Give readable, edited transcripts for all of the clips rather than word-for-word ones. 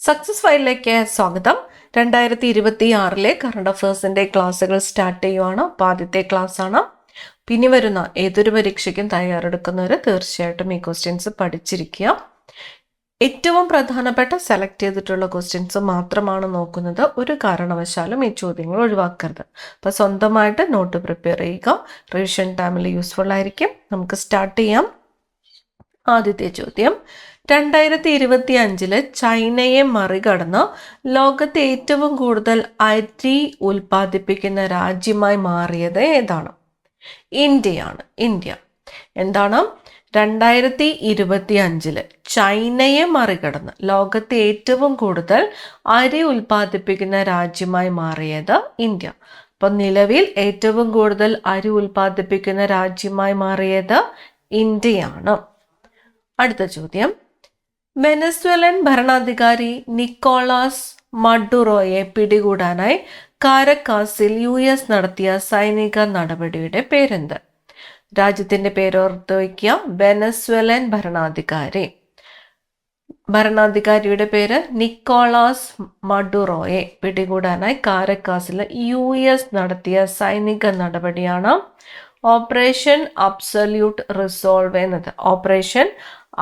Success ഫയലിലേക്ക് സ്വാഗതം. 2026 current അഫയേഴ്സിൻ്റെ ക്ലാസ്സുകൾ സ്റ്റാർട്ട് ചെയ്യുവാണ്. അപ്പോൾ ആദ്യത്തെ ക്ലാസ്സാണ്. പിന്നെ വരുന്ന ഏതൊരു പരീക്ഷയ്ക്കും തയ്യാറെടുക്കുന്നവർ തീർച്ചയായിട്ടും ഈ ക്വസ്റ്റ്യൻസ് പഠിച്ചിരിക്കുക. ഏറ്റവും പ്രധാനപ്പെട്ട സെലക്ട് ചെയ്തിട്ടുള്ള ക്വസ്റ്റ്യൻസ് മാത്രമാണ് നോക്കുന്നത്. ഒരു കാരണവശാലും ഈ ചോദ്യങ്ങൾ ഒഴിവാക്കരുത്. അപ്പോൾ സ്വന്തമായിട്ട് നോട്ട് പ്രിപ്പയർ ചെയ്യുക. റിവിഷൻ ടൈമിൽ യൂസ്ഫുൾ ആയിരിക്കും. നമുക്ക് സ്റ്റാർട്ട് ചെയ്യാം. ആദ്യത്തെ ചോദ്യം, 2025 ചൈനയെ മറികടന്ന് ലോകത്തെ ഏറ്റവും കൂടുതൽ അരി ഉൽപ്പാദിപ്പിക്കുന്ന രാജ്യമായി മാറിയത് ഏതാണ്? ഇന്ത്യയാണ്. ഇന്ത്യ. എന്താണ്? 2025 ചൈനയെ മറികടന്ന് ലോകത്തെ ഏറ്റവും കൂടുതൽ അരി ഉൽപ്പാദിപ്പിക്കുന്ന രാജ്യമായി മാറിയത് ഇന്ത്യ. അപ്പം നിലവിൽ ഏറ്റവും കൂടുതൽ അരി ഉൽപ്പാദിപ്പിക്കുന്ന രാജ്യമായി മാറിയത് ഇന്ത്യയാണ്. അടുത്ത ചോദ്യം, വെനസ്വേലൻ ഭരണാധികാരി നിക്കോളാസ് മഡുറോയെ പിടികൂടാനായി കാരക്കാസിൽ US നടത്തിയ സൈനിക നടപടിയുടെ പേരെന്ത്? രാജ്യത്തിന്റെ പേരോർത്ത് വയ്ക്കുക. വെനസ്വേലൻ ഭരണാധികാരിയുടെ പേര് നിക്കോളാസ് മഡുറോയെ പിടികൂടാനായി കാരക്കാസിൽ US നടത്തിയ സൈനിക നടപടിയാണ് ഓപ്പറേഷൻ അബ്സല്യൂട്ട് റിസോൾവ് എന്നത്. ഓപ്പറേഷൻ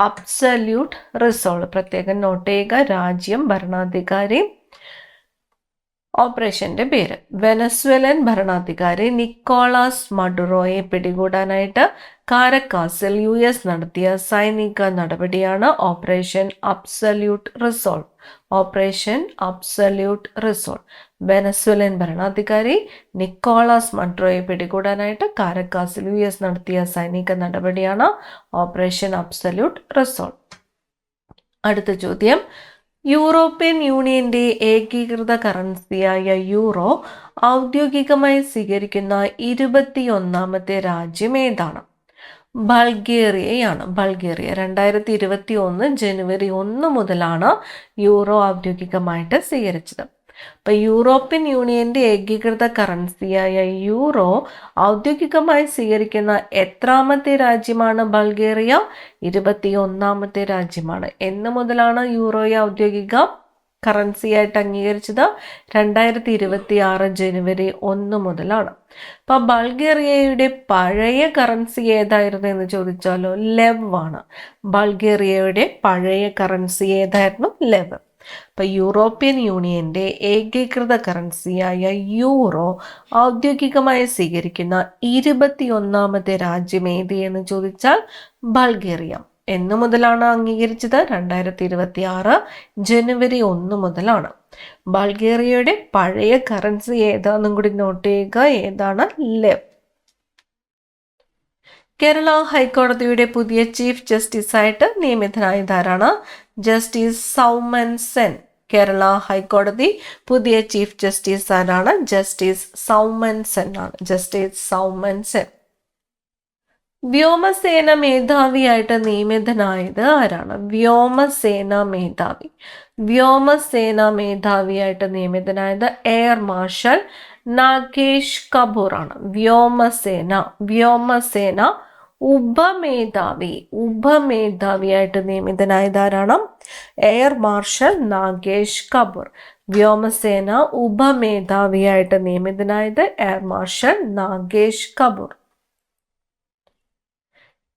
അബ്സല്യൂട്ട് റിസോൾവ് പ്രത്യേകം നോട്ട് ചെയ്യുക. രാജ്യം, ഭരണാധികാരി, ഓപ്പറേഷന്റെ പേര്. വെനസ്വേലൻ ഭരണാധികാരി നിക്കോളാസ് മഡുറോയെ പിടികൂടാനായിട്ട് കാരക്കാസിൽ US നടത്തിയ സൈനിക നടപടിയാണ് operation absolute resolve. Operation absolute resolve. Venezuelan ഭരണാധികാരി നിക്കോളാസ് മഡുറോയെ പിടികൂടാനായിട്ട് കാരക്കാസിൽ US നടത്തിയ സൈനിക നടപടിയാണ് ഓപ്പറേഷൻ അബ്സല്യൂട്ട് റിസോൾവ്. അടുത്ത ചോദ്യം, യൂറോപ്യൻ യൂണിയന്റെ ഏകീകൃത കറൻസിയായ യൂറോ ഔദ്യോഗികമായി സ്വീകരിക്കുന്ന 21ാമത്തെ രാജ്യം ഏതാണ്? ബൾഗേറിയയാണ്. ബൾഗേറിയ. 2021 ജനുവരി 1 മുതലാണ് യൂറോ ഔദ്യോഗികമായിട്ട് സ്വീകരിച്ചത്. അപ്പൊ യൂറോപ്യൻ യൂണിയന്റെ ഏകീകൃത കറൻസിയായ യൂറോ ഔദ്യോഗികമായി സ്വീകരിക്കുന്ന എത്രാമത്തെ രാജ്യമാണ് ബൾഗേറിയ? 21ാമത്തെ രാജ്യമാണ്. എന്ന് മുതലാണ് യൂറോയെ ഔദ്യോഗിക കറൻസിയായിട്ട് അംഗീകരിച്ചത്? 2026 ജനുവരി 1 മുതലാണ്. അപ്പൊ ബൾഗേറിയയുടെ പഴയ കറൻസി ഏതായിരുന്നു എന്ന് ചോദിച്ചാലോ ലെവ് ആണ്. ബൾഗേറിയയുടെ പഴയ കറൻസി ഏതായിരുന്നു? ലെവ്. അപ്പൊ യൂറോപ്യൻ യൂണിയന്റെ ഏകീകൃത കറൻസിയായ യൂറോ ഔദ്യോഗികമായി സ്വീകരിക്കുന്ന 21ാമത്തെ രാജ്യം ഏത് എന്ന് ചോദിച്ചാൽ ബൾഗേറിയ. എന്ന് മുതലാണ് അംഗീകരിച്ചത്? 2026 ജനുവരി 1 മുതലാണ്. ബൾഗേറിയയുടെ പഴയ കറൻസി ഏതാണെന്നും കൂടി നോട്ട് ചെയ്യുക. ഏതാണ്? ലെവ്. കേരള ഹൈക്കോടതിയുടെ പുതിയ ചീഫ് ജസ്റ്റിസായിട്ട് നിയമിതനായതാരാണ്? ജസ്റ്റിസ് സൗമൻ സെൻ. കേരള ഹൈക്കോടതി പുതിയ ചീഫ് ജസ്റ്റിസ് ആരാണ്? ജസ്റ്റിസ് സൗമൻ സെൻ ആണ്. ജസ്റ്റിസ് സൗമൻ സെൻ. വ്യോമസേന മേധാവിയായിട്ട് നിയമിതനായത് ആരാണ്? വ്യോമസേന മേധാവിയായിട്ട് നിയമിതനായത് എയർ മാർഷൽ നാഗേഷ് കപൂർ ആണ്. വ്യോമസേന ഉപമേധാവിയായിട്ട് നിയമിതനായതാരാണ്? Air marshal Nagesh Kapoor. വ്യോമസേന ഉപമേധാവിയായിട്ട് നിയമിതനായത് air marshal Nagesh Kapoor.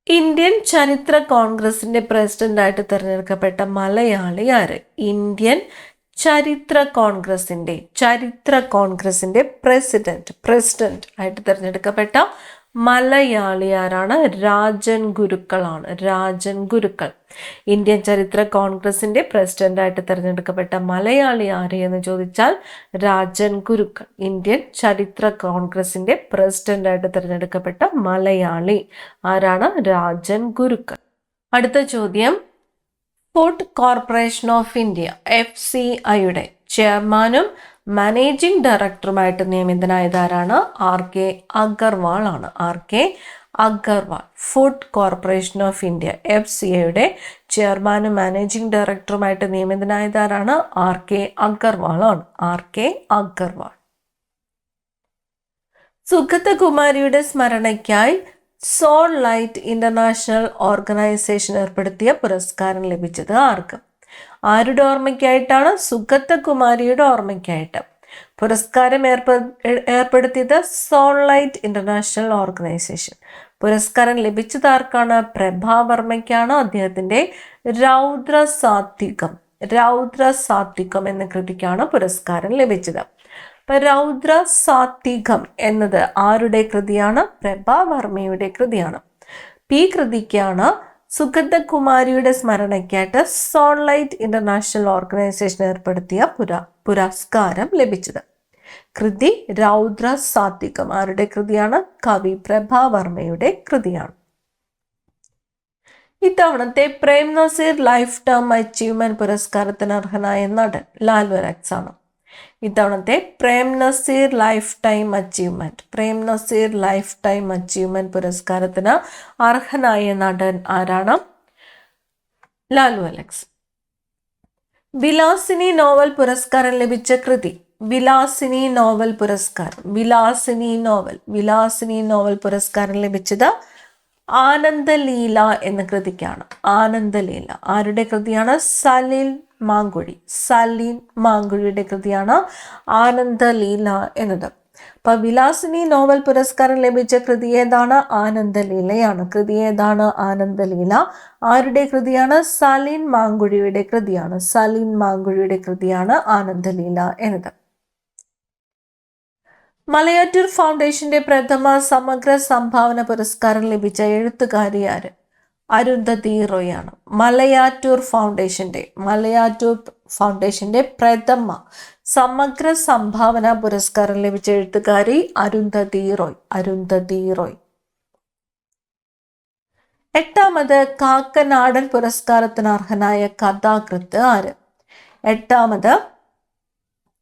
Indian ചരിത്ര കോൺഗ്രസിന്റെ പ്രസിഡന്റായിട്ട് തിരഞ്ഞെടുക്കപ്പെട്ട മലയാളി ആര്? ഇന്ത്യൻ ചരിത്ര കോൺഗ്രസിന്റെ പ്രസിഡന്റ് ആയിട്ട് തിരഞ്ഞെടുക്കപ്പെട്ട മലയാളി ആരാണ്? രാജൻ ഗുരുക്കൾ. ഇന്ത്യൻ ചരിത്ര കോൺഗ്രസിന്റെ പ്രസിഡന്റായിട്ട് തിരഞ്ഞെടുക്കപ്പെട്ട മലയാളി ആര് എന്ന് ചോദിച്ചാൽ രാജൻ ഗുരുക്കൾ. ഇന്ത്യൻ ചരിത്ര കോൺഗ്രസിന്റെ പ്രസിഡന്റായിട്ട് തിരഞ്ഞെടുക്കപ്പെട്ട മലയാളി ആരാണ്? രാജൻ ഗുരുക്കൾ. അടുത്ത ചോദ്യം, ഫുഡ് കോർപ്പറേഷൻ ഓഫ് ഇന്ത്യ FCIയുടെ ചെയർമാനും മാനേജിംഗ് ഡയറക്ടറുമായിട്ട് നിയമിതനായതാരാണ്? RK അഗർവാൾ ആണ്. RK Agarwal. Food corporation of India FCIയുടെ ചെയർമാനും മാനേജിംഗ് ഡയറക്ടറുമായിട്ട് നിയമിതനായതാരാണ്? RK അഗർവാൾ ആണ്. RK അഗർവാൾ. സുഗതകുമാരിയുടെ സ്മരണയ്ക്കായി സോൾ ലൈറ്റ് ഇന്റർനാഷണൽ ഓർഗനൈസേഷൻ ഏർപ്പെടുത്തിയ പുരസ്കാരം ലഭിച്ചത് ആർക്ക്? ആരുടെ ഓർമ്മയ്ക്കായിട്ടാണ്? സുഗതകുമാരിയുടെ ഓർമ്മയ്ക്കായിട്ട്. പുരസ്കാരം ഏർപ്പെടുത്തിയത് സോൺലൈറ്റ് ഇന്റർനാഷണൽ ഓർഗനൈസേഷൻ. പുരസ്കാരം ലഭിച്ചത് ആർക്കാണ്? പ്രഭാവർമ്മയ്ക്കാണ്. അദ്ദേഹത്തിന്റെ രൗദ്രസാത്വികം എന്ന കൃതിക്കാണ് പുരസ്കാരം ലഭിച്ചത്. അപ്പൊ രൗദ്രസാത്വികം എന്നത് ആരുടെ കൃതിയാണ്? പ്രഭാവർമ്മയുടെ കൃതിയാണ്. ഈ കൃതിക്കാണ് സുഗതകുമാരിയുടെ സ്മരണയ്ക്കായിട്ട് സോൺലൈറ്റ് ഇന്റർനാഷണൽ ഓർഗനൈസേഷൻ ഏർപ്പെടുത്തിയ പുരസ്കാരം ലഭിച്ചത്. കൃതി രൗദ്രസാത്വികം ആരുടെ കൃതിയാണ്? കവി പ്രഭാവർമ്മയുടെ കൃതിയാണ്. ഇത്തവണത്തെ Prem Nazir lifetime achievement പുരസ്കാരത്തിന് അർഹനായ നടൻ ലാൽവ ലക്സ് ആണ്. ഇത്തവണത്തെ Prem Nazir lifetime achievement പുരസ്കാരത്തിന് അർഹനായ നടൻ ആരാണ്? ലാൽവ ലക്സ്. വിലാസിനി നോവൽ പുരസ്കാരം ലഭിച്ച കൃതി. വിലാസിനി നോവൽ പുരസ്കാരം ലഭിച്ചത് ആനന്ദലീല എന്ന കൃതിക്കാണ്. ആനന്ദലീല ആരുടെ കൃതിയാണ്? സലീൽ മാങ്കുഴിയുടെ കൃതിയാണ് ആനന്ദലീല എന്നത്. അപ്പൊ വിലാസിനി നോവൽ പുരസ്കാരം ലഭിച്ച കൃതി ഏതാണ്? ആനന്ദലീലയാണ്. ആനന്ദലീല ആരുടെ കൃതിയാണ്? സലീൻ മാങ്കുഴിയുടെ കൃതിയാണ് ആനന്ദലീല എന്നത്. മലയാറ്റൂർ ഫൗണ്ടേഷന്റെ പ്രഥമ സമഗ്ര സംഭാവന പുരസ്കാരം ലഭിച്ച എഴുത്തുകാരി ആര്? അരുന്ധതി റോയ് ആണ്. മലയാറ്റൂർ ഫൗണ്ടേഷന്റെ പ്രഥമ സമഗ്ര സംഭാവന പുരസ്കാരം ലഭിച്ച എഴുത്തുകാരി അരുന്ധതി റോയ്. 8ാമത് കാക്കനാടൻ പുരസ്കാരത്തിന് അർഹനായ കഥാകൃത്ത് ആര്? 8ാമത്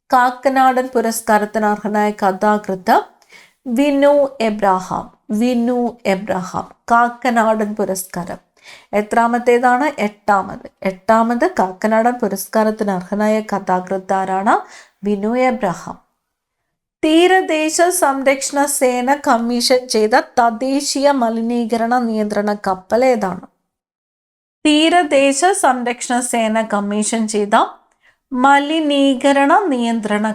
കാക്കനാടൻ പുരസ്കാരത്തിന് അർഹനായ കഥാകൃത്ത് വിനു എബ്രഹാം. കാക്കനാടൻ പുരസ്കാരം എത്രാമത്തേതാണ്? 8ാമത് കാക്കനാടൻ പുരസ്കാരത്തിന് അർഹനായ കഥാകൃത്ത് ആരാണ്? വിനു എബ്രഹാം. തീരദേശ സംരക്ഷണ സേന കമ്മീഷൻ ചെയ്ത തദ്ദേശീയ മലിനീകരണ നിയന്ത്രണ കപ്പൽ ഏതാണ്? തീരദേശ സംരക്ഷണ സേന കമ്മീഷൻ ചെയ്ത മലിനീകരണ നിയന്ത്രണ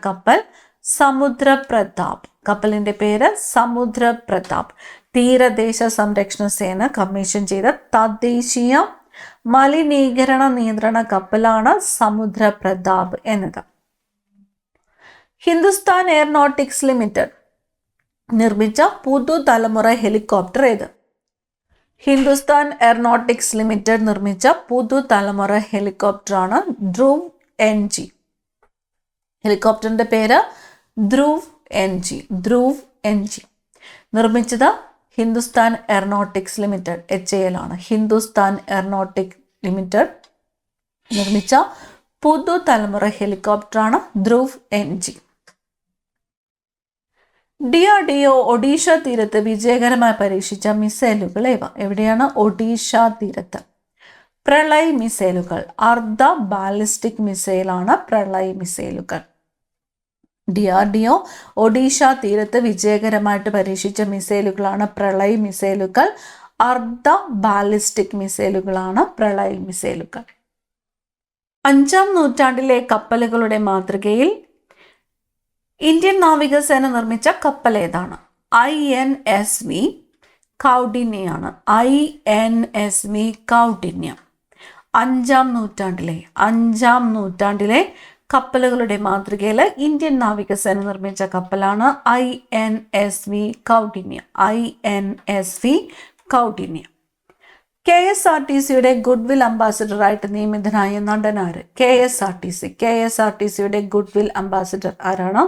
കപ്പൽ സമുദ്രപ്രതാപ്. കപ്പലിന്റെ പേര് സമുദ്രപ്രതാപ്. തീരദേശ സംരക്ഷണ സേന കമ്മീഷൻ ചെയ്ത തദ്ദേശീയ മലിനീകരണ നിയന്ത്രണ കപ്പലാണ് സമുദ്രപ്രതാപ് എന്നത്. ഹിന്ദുസ്ഥാൻ എയറോനോട്ടിക്സ് ലിമിറ്റഡ് നിർമ്മിച്ച പുതുതലമുറ ഹെലികോപ്റ്റർ ഏത്? ഹിന്ദുസ്ഥാൻ എയറോനോട്ടിക്സ് ലിമിറ്റഡ് നിർമ്മിച്ച പുതുതലമുറ ഹെലികോപ്റ്ററാണ് ധ്രുവ് NG. ഹെലികോപ്റ്ററിന്റെ പേര് ധ്രുവ് NG. നിർമ്മിച്ചത് ഹിന്ദുസ്ഥാൻ എയറോനോട്ടിക്സ് ലിമിറ്റഡ് HAL ആണ്. ഹിന്ദുസ്ഥാൻ എയറോനോട്ടിക്സ് ലിമിറ്റഡ് നിർമ്മിച്ച പുതുതലമുറ ഹെലികോപ്റ്ററാണ് ധ്രുവ് NG. DRDO ഒഡീഷ തീരത്ത് വിജയകരമായി പരീക്ഷിച്ച മിസൈലുകൾ ഏവ? എവിടെയാണ്? ഒഡീഷ തീരത്ത്. പ്രളയ് മിസൈലുകൾ. അർദ്ധ ബാലിസ്റ്റിക് മിസൈലാണ് പ്രളയ് മിസൈലുകൾ. DRDO ഒഡീഷ തീരത്ത് വിജയകരമായിട്ട് പരീക്ഷിച്ച മിസൈലുകളാണ് പ്രളയ് മിസൈലുകൾ. അർദ്ധ ബാലിസ്റ്റിക് മിസൈലുകളാണ് പ്രളയ് മിസൈലുകൾ. 5ാം നൂറ്റാണ്ടിലെ കപ്പലുകളുടെ മാതൃകയിൽ ഇന്ത്യൻ നാവികസേന നിർമ്മിച്ച കപ്പൽ ഏതാണ്? INSV കൗഡിന്യയാണ്. INSV കൗഡിന്യ. 5ാം നൂറ്റാണ്ടിലെ കപ്പലുകളുടെ മാതൃകയിൽ ഇന്ത്യൻ നാവികസേന നിർമ്മിച്ച കപ്പലാണ് INSV Kaundinya. KSRTCയുടെ goodwill അംബാസിഡറായിട്ട് നിയമിതനായ നടനാര്? KSRTCയുടെ goodwill ambassador ആരാണ്?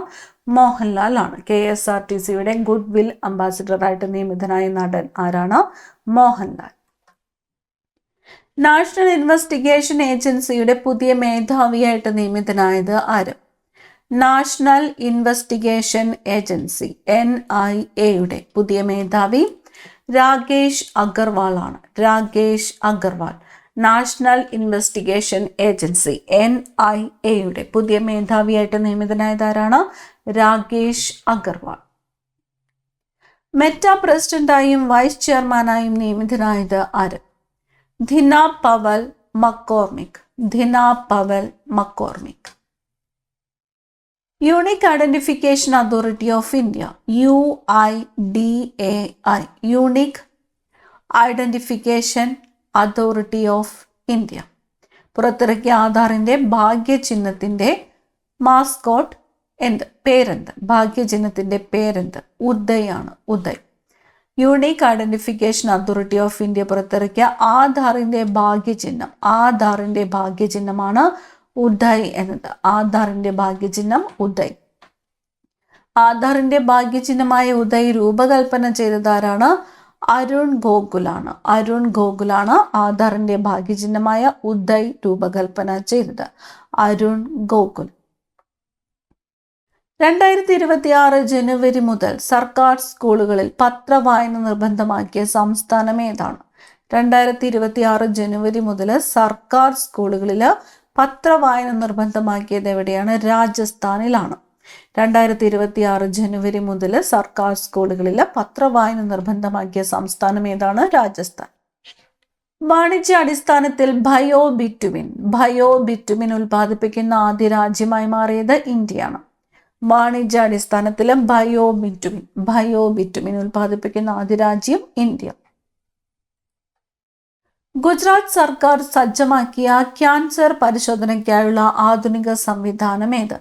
മോഹൻലാൽ ആണ്. KSRTCയുടെ ഗുഡ്വിൽ അംബാസിഡറായിട്ട് നിയമിതനായ നടൻ ആരാണ്? മോഹൻലാൽ. നാഷണൽ ഇൻവെസ്റ്റിഗേഷൻ ഏജൻസിയുടെ പുതിയ മേധാവിയായിട്ട് നിയമിതനായത് ആര്? നാഷണൽ ഇൻവെസ്റ്റിഗേഷൻ ഏജൻസി NIAയുടെ പുതിയ മേധാവി രാകേഷ് അഗർവാൾ ആണ്. നാഷണൽ ഇൻവെസ്റ്റിഗേഷൻ ഏജൻസി NIAയുടെ പുതിയ മേധാവിയായിട്ട് നിയമിതനായത് ആരാണ്? രാകേഷ് അഗർവാൾ. മെറ്റ പ്രസിഡന്റായും വൈസ് ചെയർമാനായും നിയമിതനായത് ആര്? Dina Powell McCormick. Dina Powell McCormick. Unique identification authority of India, UIDAI. Unique identification authority of India പുറത്തിറക്കിയ ആധാറിന്റെ ഭാഗ്യചിഹ്നത്തിന്റെ മാസ്കോട്ട് പേരെന്ത്? ഭാഗ്യചിഹ്നത്തിന്റെ പേരെന്ത്? ഉദയ് ആണ്. Uday. Unique identification authority of India പുറത്തിറക്കിയ ആധാറിന്റെ ഭാഗ്യചിഹ്നമാണ് ഉദയ് എന്നത്. ആധാറിന്റെ ഭാഗ്യചിഹ്നം ഉദയ്. ആധാറിന്റെ ഭാഗ്യചിഹ്നമായ ഉദയ് രൂപകൽപ്പന ചെയ്തതാരാണ്? അരുൺ ഗോകുലാണ്. അരുൺ ഗോകുലാണ് ആധാറിന്റെ ഭാഗ്യചിഹ്നമായ ഉദയ് രൂപകൽപ്പന ചെയ്തത്. അരുൺ ഗോകുൽ. 2026 ജനുവരി മുതൽ സർക്കാർ സ്കൂളുകളിൽ പത്രവായന നിർബന്ധമാക്കിയ സംസ്ഥാനം ഏതാണ്? 2026 ജനുവരി മുതൽ സർക്കാർ സ്കൂളുകളിൽ പത്രവായന നിർബന്ധമാക്കിയത് എവിടെയാണ്? രാജസ്ഥാനിലാണ്. 2026 ജനുവരി മുതൽ സർക്കാർ സ്കൂളുകളിൽ പത്രവായന നിർബന്ധമാക്കിയ സംസ്ഥാനം ഏതാണ്? രാജസ്ഥാൻ. വാണിജ്യ അടിസ്ഥാനത്തിൽ ബയോബിറ്റുമിൻ ഉൽപ്പാദിപ്പിക്കുന്ന ആദ്യ രാജ്യമായി മാറിയത് ഇന്ത്യയാണ്. വാണിജ്യ അടിസ്ഥാനത്തിൽ ബയോബിറ്റുമിൻ ഉൽപ്പാദിപ്പിക്കുന്ന ആദ്യ രാജ്യം ഇന്ത്യ. ഗുജറാത്ത് സർക്കാർ സജ്ജമാക്കിയ ക്യാൻസർ പരിശോധനയ്ക്കായുള്ള ആധുനിക സംവിധാനം ഏത്?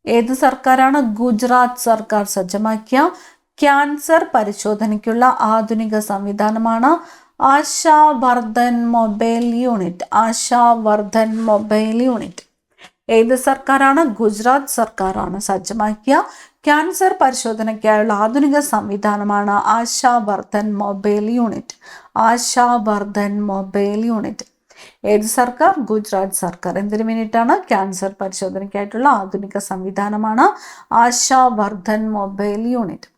ഏത് സർക്കാരാണ്? ഗുജറാത്ത് സർക്കാർ സജ്ജമാക്കിയ ക്യാൻസർ പരിശോധനയ്ക്കുള്ള ആധുനിക സംവിധാനമാണ് Ashavardhan mobile unit. Ashavardhan mobile unit. ഏത് സർക്കാരാണ്? ഗുജറാത്ത് സർക്കാരാണ് സജ്ജമാക്കിയ ക്യാൻസർ പരിശോധനയ്ക്കായുള്ള ആധുനിക സംവിധാനമാണ് Ashavardhan mobile unit. Ashavardhan mobile unit. ഏത് സർക്കാർ? ഗുജറാത്ത് സർക്കാർ. എന്തിനു വേണ്ടിയിട്ടാണ്? ക്യാൻസർ പരിശോധനയ്ക്കായിട്ടുള്ള ആധുനിക സംവിധാനമാണ് ആശാവർദ്ധൻ മൊബൈൽ യൂണിറ്റ്.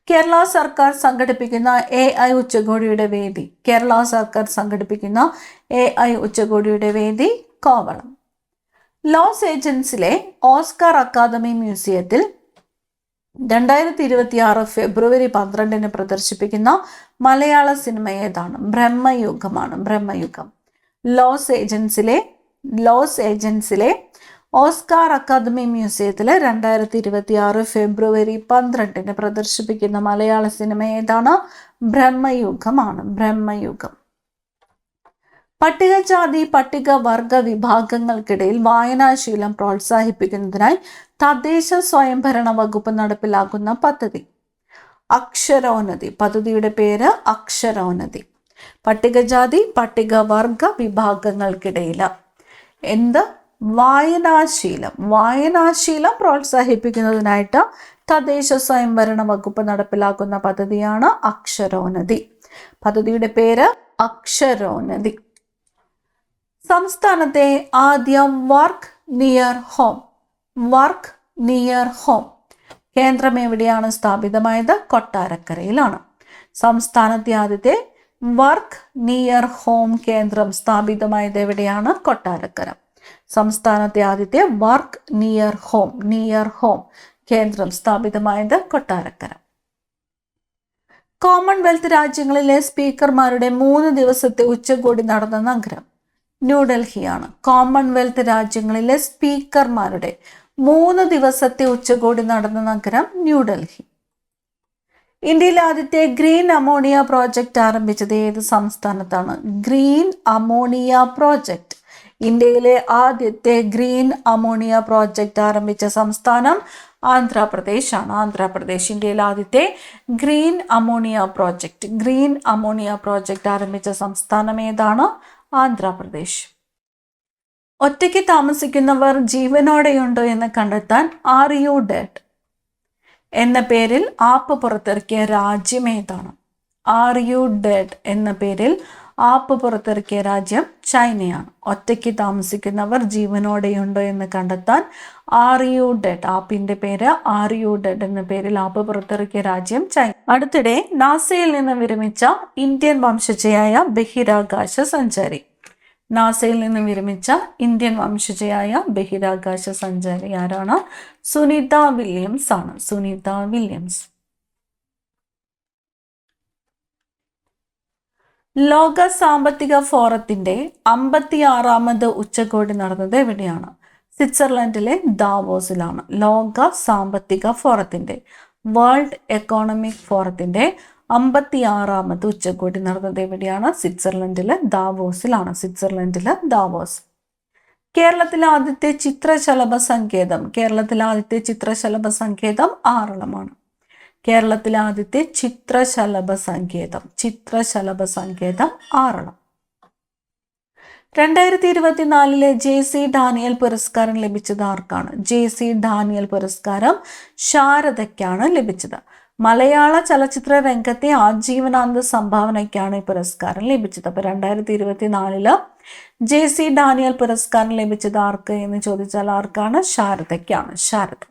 കേരള സർക്കാർ സംഘടിപ്പിക്കുന്ന AI ഉച്ചകോടിയുടെ വേദി. കേരള സർക്കാർ സംഘടിപ്പിക്കുന്ന AI ഉച്ചകോടിയുടെ വേദി കോവളം. ലോസ് ഏഞ്ചൽസിലെ ഓസ്കാർ അക്കാദമി മ്യൂസിയത്തിൽ 2026 ഫെബ്രുവരി 12 പ്രദർശിപ്പിക്കുന്ന മലയാള സിനിമ ഏതാണ്? ബ്രഹ്മയുഗമാണ്. ബ്രഹ്മയുഗം. ലോസ് ഏഞ്ചൽസിലെ ഓസ്കാർ അക്കാദമി മ്യൂസിയത്തിൽ 2026 ഫെബ്രുവരി 12 പ്രദർശിപ്പിക്കുന്ന മലയാള സിനിമ ഏതാണ്? ബ്രഹ്മയുഗമാണ്. ബ്രഹ്മയുഗം. പട്ടികജാതി പട്ടികവർഗ വിഭാഗങ്ങൾക്കിടയിൽ വായനാശീലം പ്രോത്സാഹിപ്പിക്കുന്നതിനായി തദ്ദേശ സ്വയംഭരണ വകുപ്പ് നടപ്പിലാക്കുന്ന പദ്ധതി. അക്ഷരോന്നതി. പദ്ധതിയുടെ പേര് അക്ഷരോന്നതി. പട്ടികജാതി പട്ടികവർഗ വിഭാഗങ്ങൾക്കിടയിൽ വായനാശീലം പ്രോത്സാഹിപ്പിക്കുന്നതിനായിട്ട് തദ്ദേശ സ്വയംഭരണ വകുപ്പ് നടപ്പിലാക്കുന്ന പദ്ധതിയാണ് അക്ഷരോന്നതി. പദ്ധതിയുടെ പേര് അക്ഷരോന്നതി. സംസ്ഥാനത്തെ ആദ്യ വർക്ക് നിയർ ഹോം കേന്ദ്രം എവിടെയാണ് സ്ഥാപിതമായത്? കൊട്ടാരക്കരയിലാണ്. സംസ്ഥാനത്തെ ആദ്യത്തെ വർക്ക് നിയർ ഹോം കേന്ദ്രം സ്ഥാപിതമായത് എവിടെയാണ്? കൊട്ടാരക്കര. സംസ്ഥാനത്തെ ആദ്യത്തെ വർക്ക് നിയർ ഹോം കേന്ദ്രം സ്ഥാപിതമായത് കൊട്ടാരക്കര. കോമൺവെൽത്ത് രാജ്യങ്ങളിലെ സ്പീക്കർമാരുടെ 3 ദിവസത്തെ ഉച്ചകോടി നടന്ന നഗരം ന്യൂഡൽഹിയാണ്. കോമൺവെൽത്ത് രാജ്യങ്ങളിലെ സ്പീക്കർമാരുടെ 3 ദിവസത്തെ ഉച്ചകോടി നടന്ന നഗരം ന്യൂഡൽഹി. ഇന്ത്യയിലെ ആദ്യത്തെ ഗ്രീൻ അമോണിയ പ്രോജക്റ്റ് ആരംഭിച്ചത് ഏത് സംസ്ഥാനത്താണ്? Green ammonia project. ഇന്ത്യയിലെ ആദ്യത്തെ ഗ്രീൻ അമോണിയ പ്രോജക്റ്റ് ആരംഭിച്ച സംസ്ഥാനം ആന്ധ്രാപ്രദേശാണ്. ആന്ധ്രാപ്രദേശ്. ഇന്ത്യയിലെ ആദ്യത്തെ ഗ്രീൻ അമോണിയ പ്രോജക്റ്റ് ആരംഭിച്ച സംസ്ഥാനം ഏതാണ്? ആന്ധ്രാപ്രദേശ്. ഒറ്റയ്ക്ക് താമസിക്കുന്നവർ ജീവനോടെയുണ്ടോ എന്ന് കണ്ടെത്താൻ ആർ യു ഡെഡ് എന്ന പേരിൽ ആപ്പ് പുറത്തിറക്കിയ രാജ്യം ഏതാണ്? ആർ യു ഡെഡ് എന്ന പേരിൽ ആപ്പ് പുറത്തിറക്കിയ രാജ്യം ചൈനയാണ്. ഒറ്റയ്ക്ക് താമസിക്കുന്നവർ ജീവനോടെയുണ്ടോ എന്ന് കണ്ടെത്താൻ ആർ യു ഡെഡ്, ആപ്പിന്റെ പേര് ആർ യു ഡെഡ് എന്ന പേരിൽ ആപ്പ് പുറത്തിറക്കിയ രാജ്യം ചൈന. അടുത്തിടെ നാസയിൽ നിന്ന് വിരമിച്ച ഇന്ത്യൻ വംശജയായ ബഹിരാകാശ സഞ്ചാരി. നാസയിൽ നിന്ന് വിരമിച്ച ഇന്ത്യൻ വംശജയായ ബഹിരാകാശ സഞ്ചാരി ആരാണ്? സുനിത വില്യംസ് ആണ്. സുനിത വില്യംസ്. ലോക സാമ്പത്തിക ഫോറത്തിന്റെ 56ാമത് ഉച്ചകോടി നടന്നത് എവിടെയാണ്? സ്വിറ്റ്സർലൻഡിലെ ദാവോസിലാണ്. ലോക സാമ്പത്തിക ഫോറത്തിന്റെ വേൾഡ് എക്കോണമിക് ഫോറത്തിന്റെ 56ാമത് ഉച്ചകോടി നടന്നത് എവിടെയാണ്? സ്വിറ്റ്സർലൻഡിലെ ദാവോസിലാണ്. സ്വിറ്റ്സർലൻഡിലെ ദാവോസ്. കേരളത്തിലെ ആദ്യത്തെ ചിത്രശലഭ സങ്കേതം ആറളമാണ്. കേരളത്തിലെ ആദ്യത്തെ ചിത്രശലഭ സങ്കേതം ആറളം. 2024 JC ഡാനിയൽ പുരസ്കാരം ലഭിച്ചത് ആർക്കാണ്? JC ഡാനിയൽ പുരസ്കാരം ശാരദയ്ക്കാണ് ലഭിച്ചത്. മലയാള ചലച്ചിത്ര രംഗത്തെ ആജീവനാന്ത സംഭാവനയ്ക്കാണ് ഈ പുരസ്കാരം ലഭിച്ചത്. അപ്പൊ 2024 JC ഡാനിയൽ പുരസ്കാരം ലഭിച്ചത് ആർക്ക് എന്ന് ചോദിച്ചാൽ ആർക്കാണ്? ശാരദയ്ക്കാണ്. ശാരദ.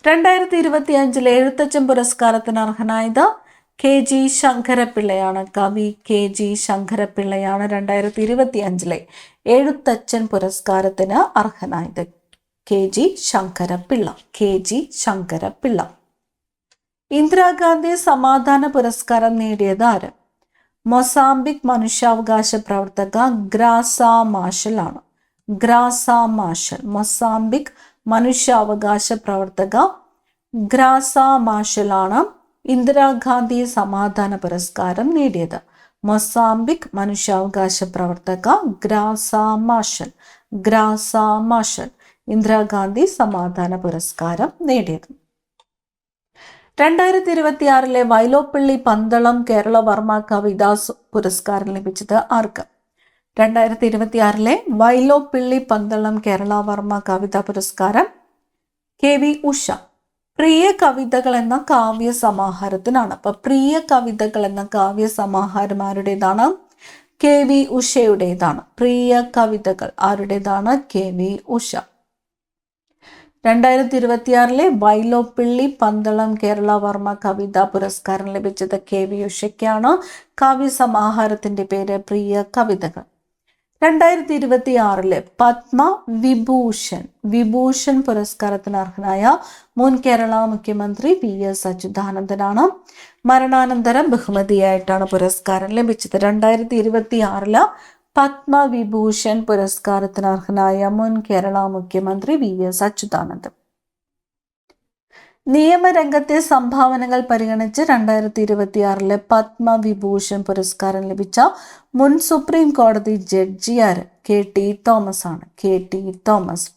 2025 എഴുത്തച്ഛൻ പുരസ്കാരത്തിന് അർഹനായത് KG ശങ്കരപ്പിള്ളയാണ്. കവി KG ശങ്കരപ്പിള്ളയാണ് 2025 എഴുത്തച്ഛൻ പുരസ്കാരത്തിന് അർഹനായത്. KG ശങ്കരപ്പിള്ള. ഇന്ദിരാഗാന്ധി സമാധാന പുരസ്കാരം നേടിയത് ആര്? മൊസാംബിക് മനുഷ്യാവകാശ പ്രവർത്തക ഗ്രാസ മാർഷൽ ആണ്. മൊസാംബിക് മനുഷ്യാവകാശ പ്രവർത്തക ഗ്രാസ മാർഷൽ ആണ് ഇന്ദിരാഗാന്ധി സമാധാന പുരസ്കാരം നേടിയത്. മൊസാംബിക് മനുഷ്യാവകാശ പ്രവർത്തക ഗ്രാസ മാർഷൽ ഇന്ദിരാഗാന്ധി സമാധാന പുരസ്കാരം നേടിയത്. 2026 വൈലോപ്പിള്ളി പന്തളം കേരളവർമ്മ കവിതാ പുരസ്കാരം ലഭിച്ചത് ആർക്ക്? 2026 വൈലോപ്പിള്ളി പന്തളം കേരളവർമ്മ കവിതാ പുരസ്കാരം KV ഉഷ. പ്രിയ കവിതകൾ എന്ന കാവ്യ സമാഹാരത്തിനാണ്. അപ്പൊ പ്രിയ കവിതകൾ എന്ന കാവ്യ സമാഹാരം ആരുടേതാണ്? KV ഉഷയുടേതാണ്. പ്രിയ കവിതകൾ ആരുടേതാണ്? KV ഉഷ. 2026 വൈലോപ്പിള്ളി പന്തളം കേരളവർമ്മ കവിതാ പുരസ്കാരം ലഭിച്ചത് KV ഉഷയ്ക്കാണ്. കാവ്യ സമാഹാരത്തിന്റെ പേര് പ്രിയ കവിതകൾ. 2026 പത്മ വിഭൂഷൺ പുരസ്കാരത്തിന് അർഹനായ മുൻ കേരള മുഖ്യമന്ത്രി VS അച്യുതാനന്ദനാണ്. മരണാനന്തര ബഹുമതിയായിട്ടാണ് പുരസ്കാരം ലഭിച്ചത്. 2026 പത്മവിഭൂഷൺ പുരസ്കാരത്തിന് അർഹനായ മുൻ കേരള മുഖ്യമന്ത്രി VS അച്യുതാനന്ദൻ. നിയമരംഗത്തെ സംഭാവനകൾ പരിഗണിച്ച് 2026 പത്മവിഭൂഷൺ പുരസ്കാരം ലഭിച്ച മുൻ സുപ്രീം കോടതി ജഡ്ജി ആര്? KT തോമസ് ആണ്. KT തോമസ്.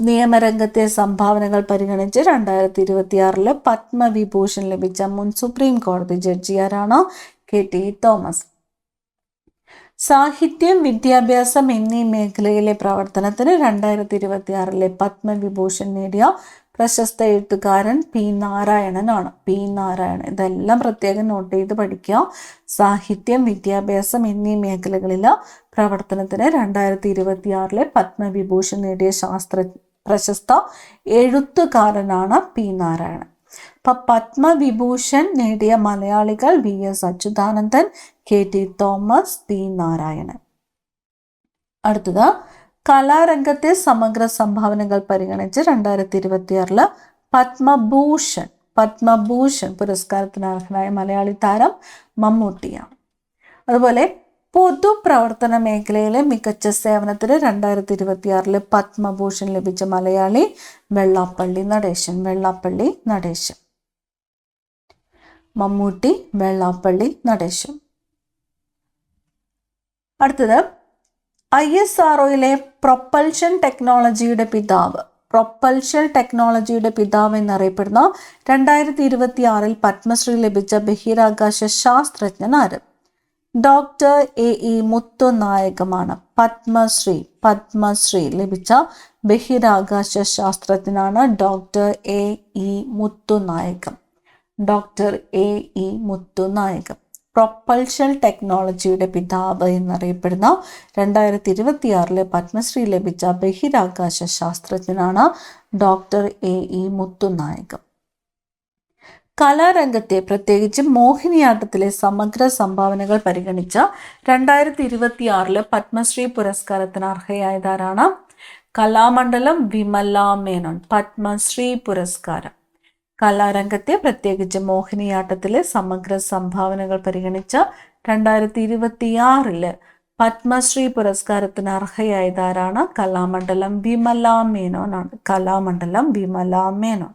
നിയമരംഗത്തെ സംഭാവനകൾ പരിഗണിച്ച് 2026 പത്മവിഭൂഷൺ ലഭിച്ച മുൻ സുപ്രീം കോടതി ജഡ്ജി ആരാണ്? KT Thomas. സാഹിത്യം, വിദ്യാഭ്യാസം എന്നീ മേഖലയിലെ പ്രവർത്തനത്തിന് 2026 പത്മവിഭൂഷൺ നേടിയ പ്രശസ്ത എഴുത്തുകാരൻ P. നാരായണനാണ്. P. നാരായണൻ. ഇതെല്ലാം പ്രത്യേകം നോട്ട് ചെയ്ത് പഠിക്കുക. സാഹിത്യം, വിദ്യാഭ്യാസം എന്നീ മേഖലകളിലെ പ്രവർത്തനത്തിന് 2026 പത്മവിഭൂഷൺ നേടിയ പ്രശസ്ത എഴുത്തുകാരനാണ് P. നാരായണൻ. അപ്പൊ പത്മവിഭൂഷൺ നേടിയ മലയാളികൾ VS Achuthanandan, KT Thomas, P. Narayanan. അടുത്തത് കലാരംഗത്തെ സമഗ്ര സംഭാവനകൾ പരിഗണിച്ച് 2026 പത്മഭൂഷൺ പുരസ്കാരത്തിന് അർഹനായ മലയാളി താരം മമ്മൂട്ടിയാണ്. അതുപോലെ പൊതുപ്രവർത്തന മേഖലയിലെ മികച്ച സേവനത്തിന് 2026 പത്മഭൂഷൺ ലഭിച്ച മലയാളി വെള്ളാപ്പള്ളി നടേശൻ. മമ്മൂട്ടി, വെള്ളാപ്പള്ളി നടേശൻ. അടുത്തത് ISROയിലെ പ്രൊപ്പൽഷൻ ടെക്നോളജിയുടെ പിതാവ് എന്നറിയപ്പെടുന്ന 2026 പത്മശ്രീ ലഭിച്ച ബഹിരാകാശ ശാസ്ത്രജ്ഞൻ ആര്? Doctor AE മുത്തുനായകമാണ്. പത്മശ്രീ ലഭിച്ച ബഹിരാകാശ ശാസ്ത്രജ്ഞനാണ് ഡോക്ടർ AE മുത്തുനായകം. പ്രൊപ്പൽഷൻ ടെക്നോളജിയുടെ പിതാവ് എന്നറിയപ്പെടുന്ന 2026 പത്മശ്രീ ലഭിച്ച ബഹിരാകാശ ശാസ്ത്രജ്ഞനാണ് ഡോക്ടർ AE മുത്തുനായകം. കലാരംഗത്തെ പ്രത്യേകിച്ച് മോഹിനിയാട്ടത്തിലെ സമഗ്ര സംഭാവനകൾ പരിഗണിച്ച 2026 പത്മശ്രീ പുരസ്കാരത്തിന് അർഹയായതാരാണ്? കലാമണ്ഡലം വിമല മേനോൻ. പത്മശ്രീ പുരസ്കാരം കലാരംഗത്തെ പ്രത്യേകിച്ച് മോഹിനിയാട്ടത്തിലെ സമഗ്ര സംഭാവനകൾ പരിഗണിച്ച 2026 പത്മശ്രീ പുരസ്കാരത്തിന് അർഹയായതാരാണ്? കലാമണ്ഡലം വിമല മേനോനാണ്. കലാമണ്ഡലം വിമല മേനോൻ.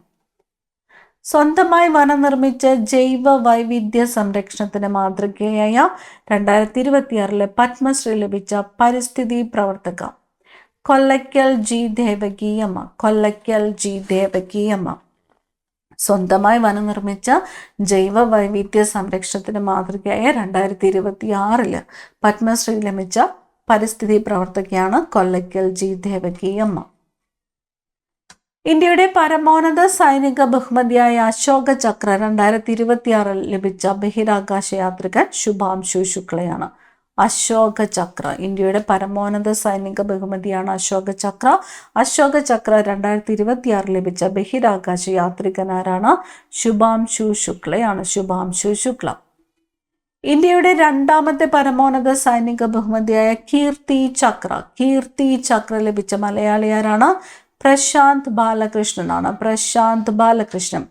സ്വന്തമായി വനം നിർമ്മിച്ച ജൈവ വൈവിധ്യ സംരക്ഷണത്തിന് മാതൃകയായ 2026 പത്മശ്രീ ലഭിച്ച പരിസ്ഥിതി പ്രവർത്തക കൊല്ലയ്ക്കൽ ജി ദേവകിയമ്മ. കൊല്ലയ്ക്കൽ ജി ദേവകിയമ്മ. സ്വന്തമായി വനം നിർമ്മിച്ച ജൈവ വൈവിധ്യ സംരക്ഷണത്തിന് മാതൃകയായ 2026 പത്മശ്രീ ലഭിച്ച പരിസ്ഥിതി പ്രവർത്തകയാണ് കൊല്ലയ്ക്കൽ ജി ദേവകിയമ്മ. ഇന്ത്യയുടെ പരമോന്നത സൈനിക ബഹുമതിയായ അശോക ചക്ര 2026 ലഭിച്ച ബഹിരാകാശ യാത്രികൻ ശുഭാംശു ശുക്ലയാണ്. അശോക ചക്ര ഇന്ത്യയുടെ പരമോന്നത സൈനിക ബഹുമതിയാണ് അശോക ചക്ര. അശോക ചക്ര 2026 ലഭിച്ച ബഹിരാകാശ യാത്രികനാരാണ്? ശുഭാംശു ശുക്ലയാണ്. ശുഭാംശു ശുക്ല. ഇന്ത്യയുടെ രണ്ടാമത്തെ പരമോന്നത സൈനിക ബഹുമതിയായ കീർത്തി ചക്ര ലഭിച്ച മലയാളിയാരാണ്? പ്രശാന്ത് ബാലകൃഷ്ണനാണ്. പ്രശാന്ത് ബാലകൃഷ്ണൻ.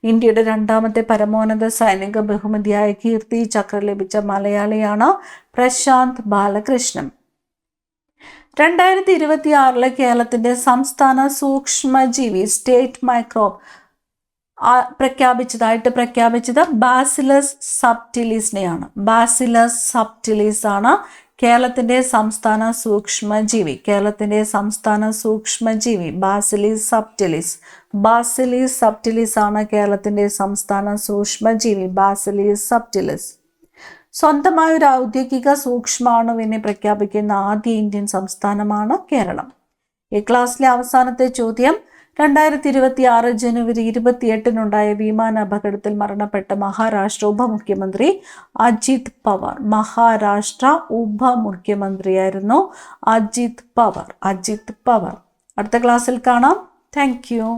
ഇന്ത്യയുടെ രണ്ടാമത്തെ പരമോന്നത സൈനിക ബഹുമതിയായ കീർത്തി ചക്ര ലഭിച്ച മലയാളിയാണ് പ്രശാന്ത് ബാലകൃഷ്ണൻ. 2026 കേരളത്തിന്റെ സംസ്ഥാന സൂക്ഷ്മജീവി സ്റ്റേറ്റ് മൈക്രോബ് പ്രഖ്യാപിച്ചത് ബാസിലസ് സബ്റ്റിലിസിനെയാണ്. ബാസിലസ് സബ്റ്റിലിസ് ആണ് കേരളത്തിന്റെ സംസ്ഥാന സൂക്ഷ്മജീവി. കേരളത്തിന്റെ സംസ്ഥാന സൂക്ഷ്മജീവി ബാസിലിസ് സബ്റ്റിലിസ്. ബാസിലിസ് സബ്റ്റിലിസ് ആണ് കേരളത്തിന്റെ സംസ്ഥാന സൂക്ഷ്മജീവി. ബാസിലിസ് സബ്റ്റിലിസ്. സ്വന്തമായ ഒരു ഔദ്യോഗിക സൂക്ഷ്മാണുവിനെ പ്രഖ്യാപിക്കുന്ന ആദ്യ ഇന്ത്യൻ സംസ്ഥാനമാണ് കേരളം. ഈ ക്ലാസ്സിലെ അവസാനത്തെ ചോദ്യം, 2026 ജനുവരി 28 വിമാന അപകടത്തിൽ മരണപ്പെട്ട മഹാരാഷ്ട്ര ഉപമുഖ്യമന്ത്രി അജിത് പവാർ. മഹാരാഷ്ട്ര ഉപമുഖ്യമന്ത്രിയായിരുന്നു അജിത് പവാർ. അടുത്ത ക്ലാസ്സിൽ കാണാം. Thank you.